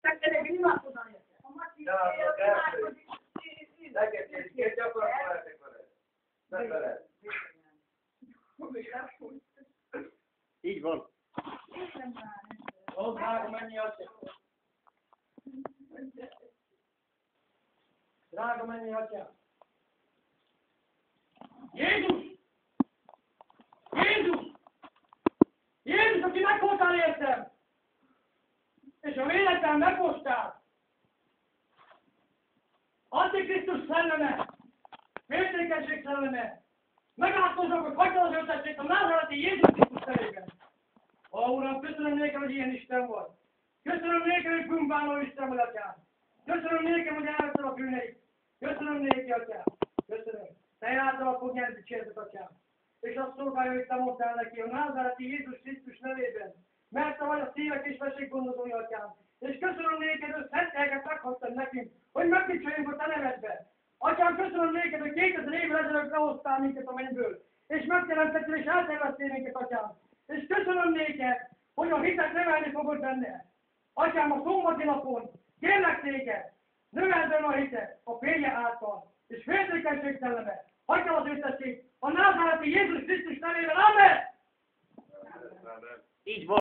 Neked imádkozani. Neked két gyakran lehetek veled. Nem veled. Így van. Ó, drága mennyi atyám. Drága mennyi atyám. Jézus! Jézus! Jézus, aki megholtál értem! És a véletlen megmostál! Antikrisztus szelleme! Mértékesség szelleme! Megállkozok, hogy hagytad az ötletét a názáreti Jézus Krisztus nevében! Ó, Uram, köszönöm nékem, hogy ilyen Isten vagy! Köszönöm nékem, hogy pumpáló Isten vagy, atyám! Köszönöm nékem, hogy elvetted a bűneit! Köszönöm néki, atyám! Köszönöm! Te által fog nyerni dicsértet, atyám! És azt szolgálja, hogy te mondtál neki a názáreti Jézus Krisztus nevében, mert te vagy a szívek és vessék gondozója, atyám. És köszönöm néked, hogy szent lelket meghagytad nekünk, hogy megdicseljünk a te nevedbe. Atyám, köszönöm néked, hogy 2000 évvel ezelőtt lehoztál minket a mennyből, és megteremtettél és elterveztél minket, atyám. És köszönöm néked, hogy a hitet növelni fogod benne. Atyám, a szombati napon kérlek téged, növeld benne a hitet a férje által, és féltékenység szelleme. Hagyj el az őszesség a názáreti Jézus Krisztus nevében, amen! Így van.